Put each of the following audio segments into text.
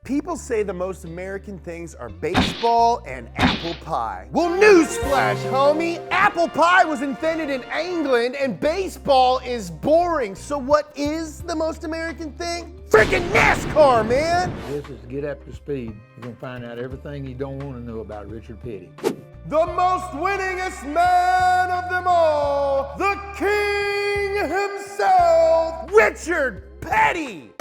People say the most American things are baseball and apple pie. Well, newsflash, homie! Apple pie was invented in England and baseball is boring. So what is the most American thing? Freaking NASCAR, man! This is to get up to speed. You're gonna find out everything you don't want to know about Richard Petty. The most winningest man of them all, the king himself, Richard Petty!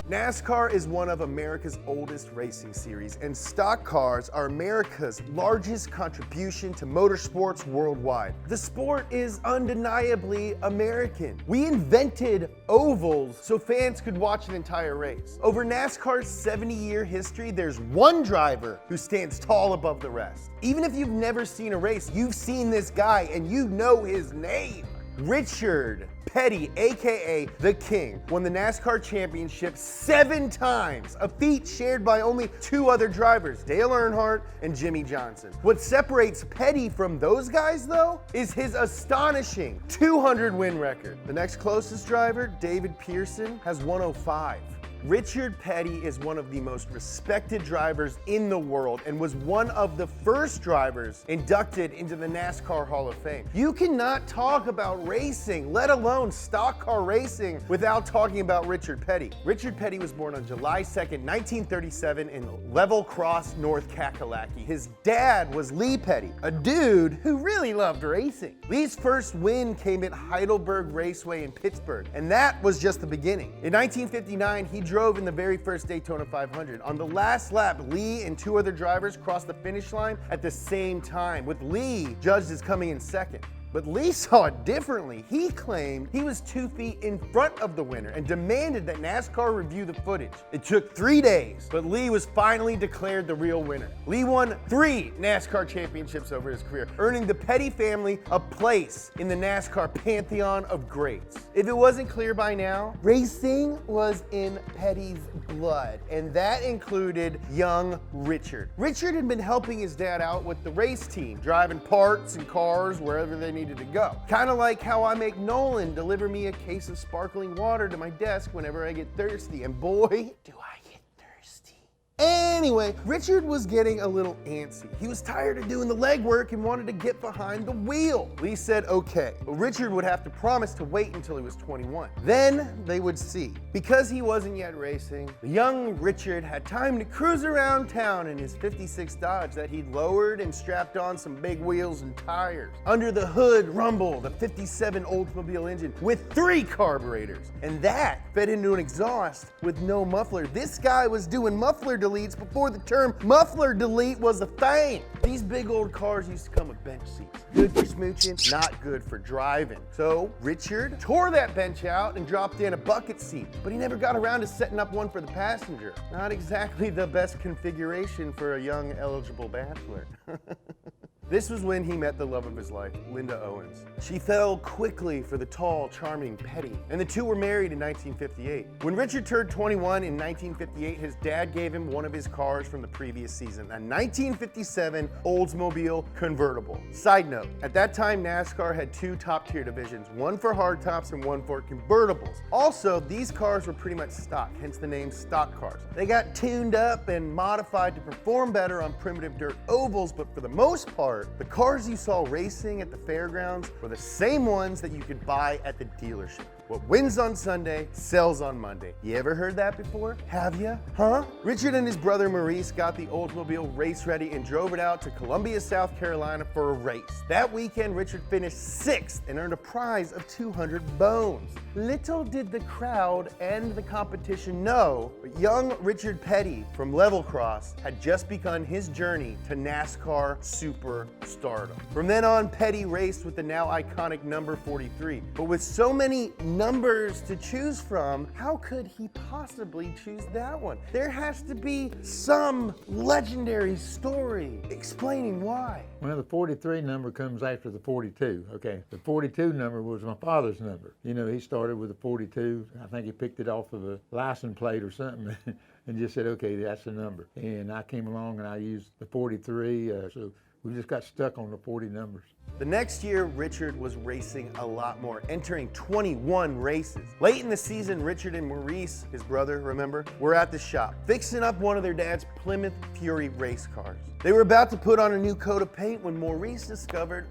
NASCAR is one of America's oldest racing series, and stock cars are America's largest contribution to motorsports worldwide. The sport is undeniably American. We invented ovals so fans could watch an entire race. Over NASCAR's 70-year history, there's one driver who stands tall above the rest. Even if you've never seen a race, you've seen this guy and you know his name. Richard Petty, aka the King, won the NASCAR Championship 7 times, a feat shared by only 2 other drivers, Dale Earnhardt and Jimmy Johnson. What separates Petty from those guys, though, is his astonishing 200-win record. The next closest driver, David Pearson, has 105. Richard Petty is one of the most respected drivers in the world and was one of the first drivers inducted into the NASCAR Hall of Fame. You cannot talk about racing, let alone stock car racing, without talking about Richard Petty. Richard Petty was born on July 2nd, 1937 in Level Cross, North Kakalaki. His dad was Lee Petty, a dude who really loved racing. Lee's first win came at Heidelberg Raceway in Pittsburgh, and that was just the beginning. In 1959, he drove in the very first Daytona 500. On the last lap, Lee and 2 other drivers crossed the finish line at the same time, with Lee judged as coming in second. But Lee saw it differently. He claimed he was 2 feet in front of the winner and demanded that NASCAR review the footage. It took 3 days, but Lee was finally declared the real winner. Lee won 3 NASCAR championships over his career, earning the Petty family a place in the NASCAR pantheon of greats. If it wasn't clear by now, racing was in Petty's blood, and that included young Richard. Richard had been helping his dad out with the race team, driving parts and cars wherever they needed to go. Kind of like how I make Nolan deliver me a case of sparkling water to my desk whenever I get thirsty, and boy, do I get thirsty. Anyway, Richard was getting a little antsy. He was tired of doing the legwork and wanted to get behind the wheel. Lee said okay, but Richard would have to promise to wait until he was 21. Then they would see. Because he wasn't yet racing, the young Richard had time to cruise around town in his 56 Dodge that he'd lowered and strapped on some big wheels and tires. Under the hood rumbled a 57 Oldsmobile engine with 3 carburetors, and that fed into an exhaust with no muffler. This guy was doing muffler deletes before the term muffler delete was a thing. These big old cars used to come with bench seats. Good for smooching, not good for driving. So Richard tore that bench out and dropped in a bucket seat, but he never got around to setting up one for the passenger. Not exactly the best configuration for a young eligible bachelor. This was when he met the love of his life, Linda Owens. She fell quickly for the tall, charming Petty, and the 2 were married in 1958. When Richard turned 21 in 1958, his dad gave him one of his cars from the previous season, a 1957 Oldsmobile Convertible. Side note, at that time, NASCAR had 2 top-tier divisions, one for hardtops and one for convertibles. Also, these cars were pretty much stock, hence the name stock cars. They got tuned up and modified to perform better on primitive dirt ovals, but for the most part, the cars you saw racing at the fairgrounds were the same ones that you could buy at the dealership. What wins on Sunday sells on Monday. You ever heard that before? Have ya? Huh? Richard and his brother Maurice got the Oldsmobile race ready and drove it out to Columbia, South Carolina for a race. That weekend, Richard finished 6th and earned a prize of 200 bones. Little did the crowd and the competition know, but young Richard Petty from Level Cross had just begun his journey to NASCAR Super stardom. From then on, Petty raced with the now iconic number 43. But with so many numbers to choose from, how could he possibly choose that one? There has to be some legendary story explaining why. Well, the 43 number comes after the 42, okay? The 42 number was my father's number. You know, he started with a 42. I think he picked it off of a license plate or something and just said, okay, that's the number. And I came along and I used the 43, so We just got stuck on the 40 numbers. The next year, Richard was racing a lot more, entering 21 races. Late in the season, Richard and Maurice, his brother, remember, were at the shop, fixing up one of their dad's Plymouth Fury race cars. They were about to put on a new coat of paint when Maurice discovered,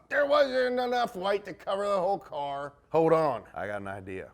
there wasn't enough white to cover the whole car. Hold on, I got an idea.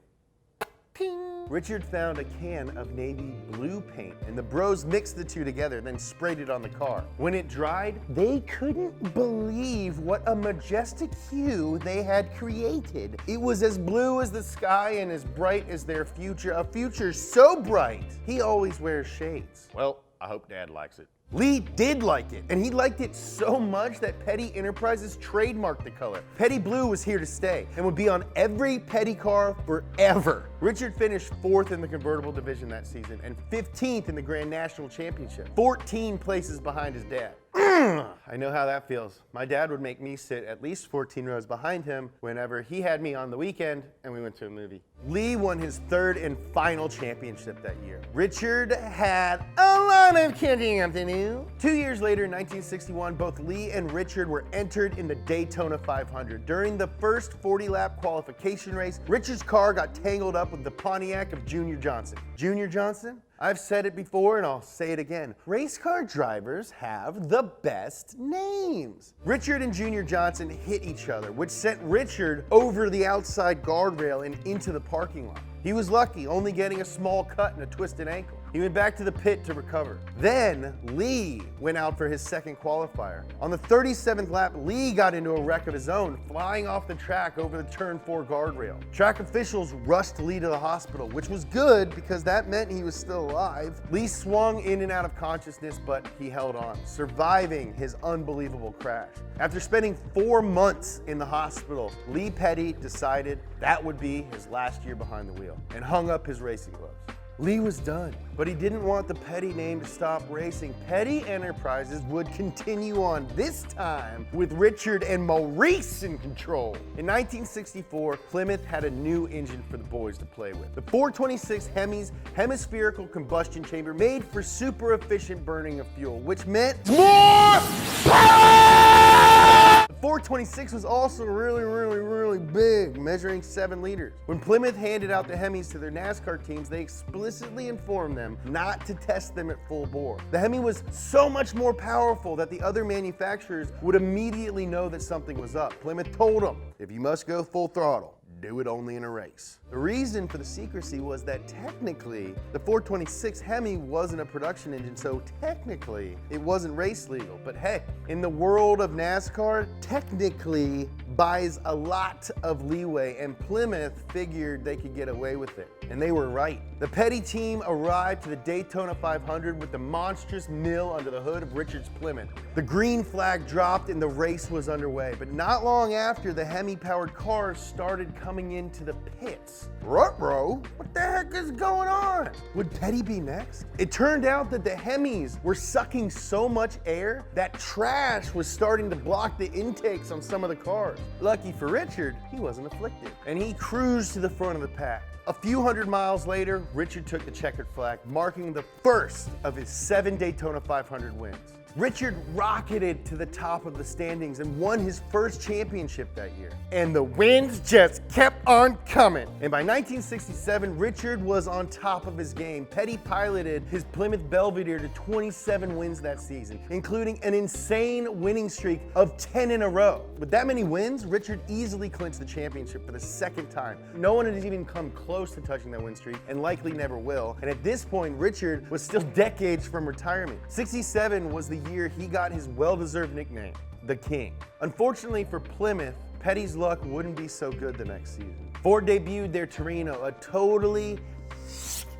Ping. Richard found a can of navy blue paint, and the bros mixed the two together, then sprayed it on the car. When it dried, they couldn't believe what a majestic hue they had created. It was as blue as the sky and as bright as their future, a future so bright, he always wears shades. Well, I hope Dad likes it. Lee did like it, and he liked it so much that Petty Enterprises trademarked the color. Petty Blue was here to stay and would be on every Petty car forever. Richard finished 4th in the convertible division that season and 15th in the Grand National Championship, 14 places behind his dad. I know how that feels. My dad would make me sit at least 14 rows behind him whenever he had me on the weekend and we went to a movie. Lee won his 3rd and final championship that year. Richard had a lot of catching up to do. 2 years later, in 1961, both Lee and Richard were entered in the Daytona 500. During the first 40-lap qualification race, Richard's car got tangled up with the Pontiac of Junior Johnson. Junior Johnson? I've said it before and I'll say it again. Race car drivers have the best names. Richard and Junior Johnson hit each other, which sent Richard over the outside guardrail and into the parking lot. He was lucky, only getting a small cut and a twisted ankle. He went back to the pit to recover. Then Lee went out for his second qualifier. On the 37th lap, Lee got into a wreck of his own, flying off the track over the turn 4 guardrail. Track officials rushed Lee to the hospital, which was good because that meant he was still alive. Lee swung in and out of consciousness, but he held on, surviving his unbelievable crash. After spending 4 months in the hospital, Lee Petty decided that would be his last year behind the wheel and hung up his racing gloves. Lee was done, but he didn't want the Petty name to stop racing. Petty Enterprises would continue on, this time with Richard and Maurice in control. In 1964, Plymouth had a new engine for the boys to play with. The 426 Hemi's hemispherical combustion chamber made for super efficient burning of fuel, which meant more power! The 426 was also really big, measuring 7 liters. When Plymouth handed out the Hemis to their NASCAR teams, they explicitly informed them not to test them at full bore. The Hemi was so much more powerful that the other manufacturers would immediately know that something was up. Plymouth told them, if you must go full throttle, do it only in a race. The reason for the secrecy was that technically the 426 Hemi wasn't a production engine, so technically it wasn't race legal. But hey, in the world of NASCAR, technically buys a lot of leeway, and Plymouth figured they could get away with it. And they were right. The Petty team arrived to the Daytona 500 with the monstrous mill under the hood of Richard's Plymouth. The green flag dropped and the race was underway, but not long after, the Hemi-powered cars started coming into the pits. Ruh-roh, what the heck is going on? Would Petty be next? It turned out that the Hemis were sucking so much air that trash was starting to block the intakes on some of the cars. Lucky for Richard, he wasn't afflicted, and he cruised to the front of the pack. A few hundred miles later, Richard took the checkered flag, marking the first of his 7 Daytona 500 wins. Richard rocketed to the top of the standings and won his first championship that year. And the wins just kept on coming. And by 1967, Richard was on top of his game. Petty piloted his Plymouth Belvedere to 27 wins that season, including an insane winning streak of 10 in a row. With that many wins, Richard easily clinched the championship for the 2nd time. No one has even come close to touching that win streak, and likely never will. And at this point, Richard was still decades from retirement. 67 was the year he got his well-deserved nickname, the King. Unfortunately for Plymouth, Petty's luck wouldn't be so good the next season. Ford debuted their Torino, a totally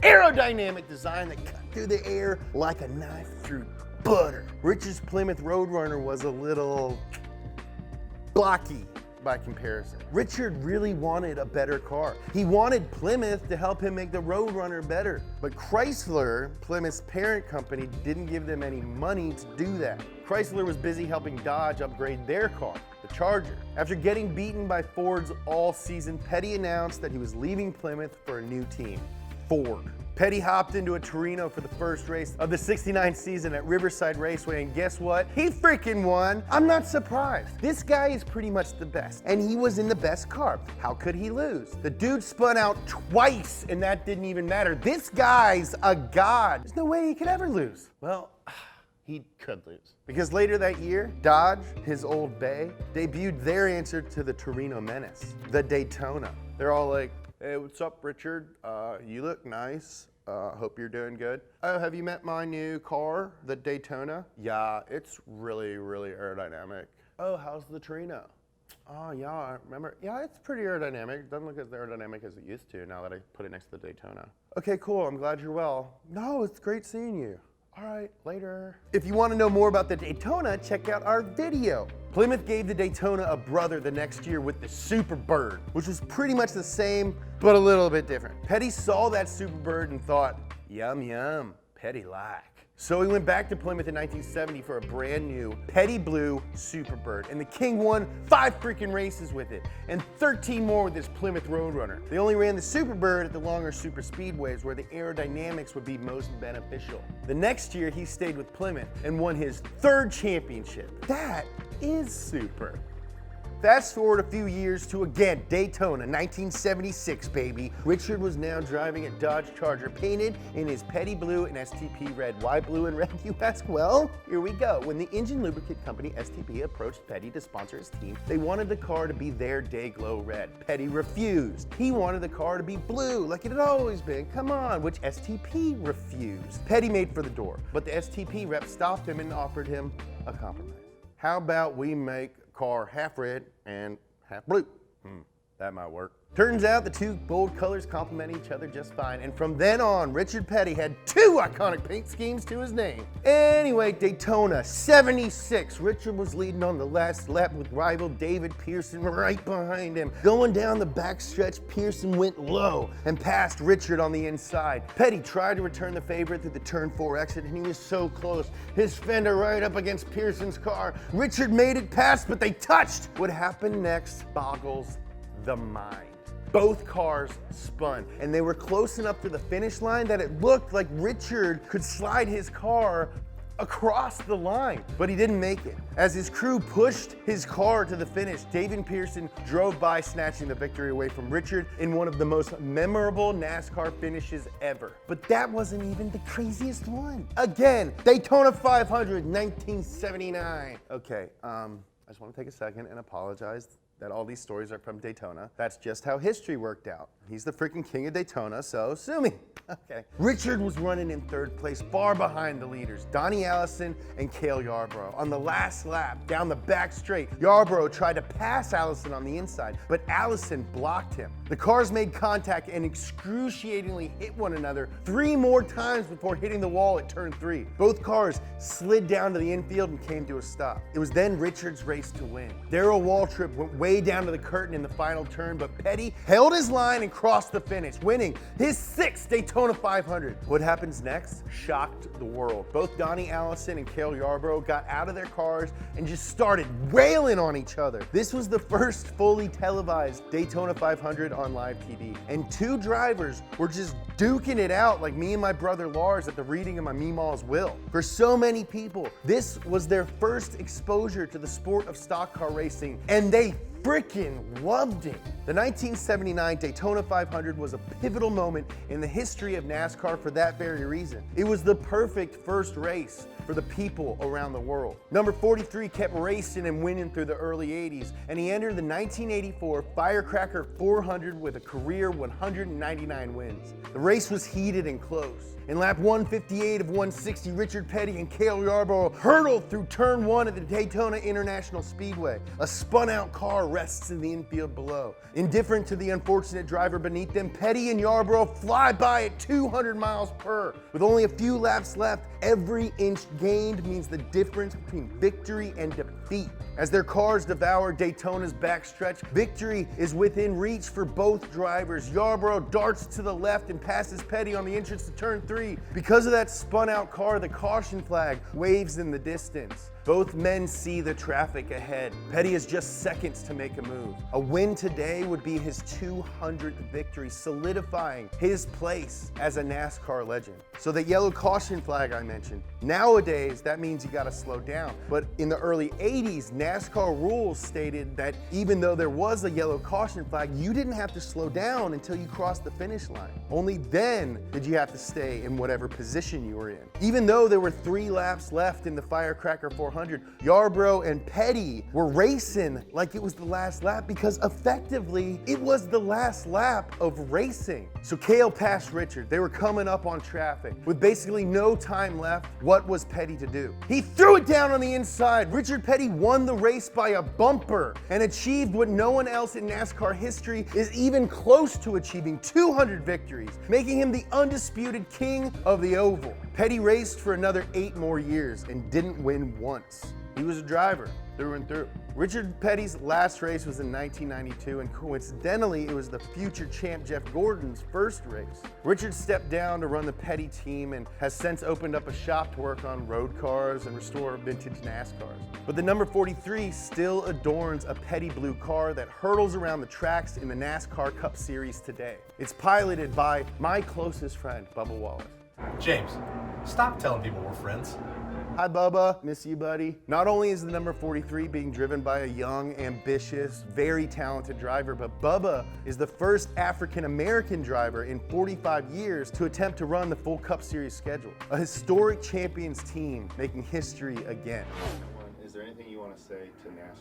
aerodynamic design that cut through the air like a knife through butter. Richard's Plymouth Roadrunner was a little blocky by comparison. Richard really wanted a better car. He wanted Plymouth to help him make the Roadrunner better. But Chrysler, Plymouth's parent company, didn't give them any money to do that. Chrysler was busy helping Dodge upgrade their car, the Charger. After getting beaten by Fords all season, Petty announced that he was leaving Plymouth for a new team, Ford. Petty hopped into a Torino for the first race of the '69 season at Riverside Raceway, and guess what? He freaking won. I'm not surprised. This guy is pretty much the best, and he was in the best car. How could he lose? The dude spun out twice, and that didn't even matter. This guy's a god. There's no way he could ever lose. Well, he could lose. Because later that year, Dodge, his old bay, debuted their answer to the Torino menace, the Daytona. They're all like, hey, what's up, Richard? You look nice. Hope you're doing good. Oh, have you met my new car, the Daytona? Yeah, it's really, really aerodynamic. Oh, how's the Torino? Oh, yeah, I remember. Yeah, it's pretty aerodynamic. It doesn't look as aerodynamic as it used to now that I put it next to the Daytona. Okay, cool. I'm glad you're well. No, it's great seeing you. All right, later. If you want to know more about the Daytona, check out our video. Plymouth gave the Daytona a brother the next year with the Superbird, which was pretty much the same, but a little bit different. Petty saw that Superbird and thought, yum, yum, Petty like. So he went back to Plymouth in 1970 for a brand new Petty Blue Superbird, and the King won 5 freaking races with it, and 13 more with his Plymouth Roadrunner. They only ran the Superbird at the longer super speedways where the aerodynamics would be most beneficial. The next year, he stayed with Plymouth and won his 3rd championship. That is super. Fast forward a few years to, again, Daytona, 1976, baby. Richard was now driving a Dodge Charger painted in his Petty Blue and STP Red. Why blue and red, you ask? Well, here we go. When the engine lubricant company STP approached Petty to sponsor his team, they wanted the car to be their Dayglow Red. Petty refused. He wanted the car to be blue, like it had always been. Come on, which STP refused. Petty made for the door, but the STP rep stopped him and offered him a compromise. How about we make car half red and half blue? That might work. Turns out the two bold colors complement each other just fine, and from then on, Richard Petty had 2 iconic paint schemes to his name. Anyway, Daytona 76. Richard was leading on the last lap with rival David Pearson right behind him. Going down the backstretch, Pearson went low and passed Richard on the inside. Petty tried to return the favor through the turn 4 exit, and he was so close. His fender right up against Pearson's car. Richard made it past, but they touched. What happened next boggles the mind. Both cars spun, and they were close enough to the finish line that it looked like Richard could slide his car across the line, but he didn't make it. As his crew pushed his car to the finish, David Pearson drove by, snatching the victory away from Richard in one of the most memorable NASCAR finishes ever. But that wasn't even the craziest one. Again, Daytona 500, 1979. Okay, I just want to take a second and apologize that all these stories are from Daytona. That's just how history worked out. He's the freaking king of Daytona, so sue me. Okay. Richard was running in 3rd place, far behind the leaders, Donnie Allison and Cale Yarborough. On the last lap, down the back straight, Yarborough tried to pass Allison on the inside, but Allison blocked him. The cars made contact and excruciatingly hit one another 3 more times before hitting the wall at turn 3. Both cars slid down to the infield and came to a stop. It was then Richard's race to win. Darrell Waltrip went way down to the curtain in the final turn, but Petty held his line and crossed the finish, winning his 6th Daytona 500. What happens next shocked the world. Both Donnie Allison and Cale Yarborough got out of their cars and just started wailing on each other. This was the first fully televised Daytona 500 on live TV, and 2 drivers were just duking it out like me and my brother Lars at the reading of my Meemaw's will. For so many people, this was their first exposure to the sport of stock car racing, and they freaking loved it. The 1979 Daytona 500 was a pivotal moment in the history of NASCAR for that very reason. It was the perfect first race for the people around the world. Number 43 kept racing and winning through the early 80s, and he entered the 1984 Firecracker 400 with a career 199 wins. The race was heated and close. In lap 158 of 160, Richard Petty and Cale Yarborough hurtled through turn 1 at the Daytona International Speedway. A spun-out car rests in the infield below. Indifferent to the unfortunate driver beneath them, Petty and Yarborough fly by at 200 miles per. With only a few laps left, every inch gained means the difference between victory and defeat feet. As their cars devour Daytona's backstretch, victory is within reach for both drivers. Yarborough darts to the left and passes Petty on the entrance to turn 3. Because of that spun out car, the caution flag waves in the distance. Both men see the traffic ahead. Petty has just seconds to make a move. A win today would be his 200th victory, solidifying his place as a NASCAR legend. So the yellow caution flag I mentioned, nowadays that means you gotta slow down. But in the early 80s, NASCAR rules stated that even though there was a yellow caution flag, you didn't have to slow down until you crossed the finish line. Only then did you have to stay in whatever position you were in. Even though there were 3 laps left in the Firecracker 400, Yarborough and Petty were racing like it was the last lap because effectively it was the last lap of racing. So Cale passed Richard. They were coming up on traffic. With basically no time left, what was Petty to do? He threw it down on the inside. Richard Petty won the race by a bumper and achieved what no one else in NASCAR history is even close to achieving, 200 victories, making him the undisputed king of the oval. Petty raced for another 8 more years and didn't win once. He was a driver through and through. Richard Petty's last race was in 1992, and coincidentally, it was the future champ Jeff Gordon's first race. Richard stepped down to run the Petty team and has since opened up a shop to work on road cars and restore vintage NASCARs. But the number 43 still adorns a Petty blue car that hurtles around the tracks in the NASCAR Cup Series today. It's piloted by my closest friend, Bubba Wallace. James, stop telling people we're friends. Hi Bubba, miss you buddy. Not only is the number 43 being driven by a young, ambitious, very talented driver, but Bubba is the first African-American driver in 45 years to attempt to run the full Cup Series schedule. A historic champions team making history again. Is there anything you want to say to NASCAR?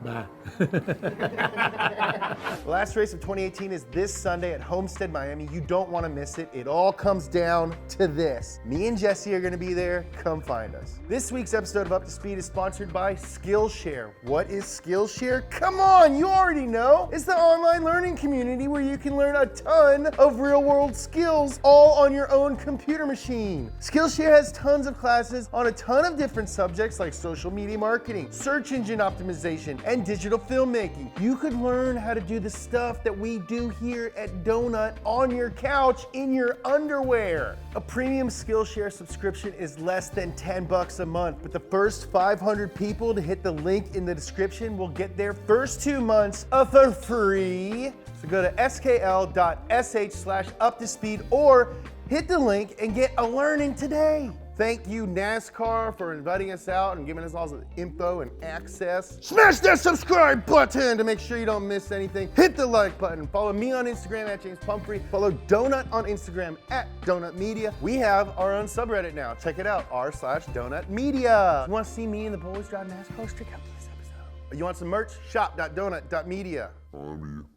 Bye. The last race of 2018 is this Sunday at Homestead, Miami. You don't want to miss it. It all comes down to this. Me and Jesse are going to be there. Come find us. This week's episode of Up to Speed is sponsored by Skillshare. What is Skillshare? Come on, you already know. It's the online learning community where you can learn a ton of real-world skills all on your own computer machine. Skillshare has tons of classes on a ton of different subjects like social media marketing, search engine optimization, and digital filmmaking. You could learn how to do the stuff that we do here at Donut on your couch in your underwear. A premium Skillshare subscription is less than $10 a month, but the first 500 people to hit the link in the description will get their first 2 months for free. So go to skl.sh/uptospeed or hit the link and get a learning today. Thank you, NASCAR, for inviting us out and giving us all the info and access. Smash that subscribe button to make sure you don't miss anything. Hit the like button. Follow me on Instagram at James Pumphrey. Follow Donut on Instagram at Donut Media. We have our own subreddit now. Check it out, r/Donut Media. If you want to see me and the boys drive NASCAR, check out this episode. You want some merch? Shop.donut.media.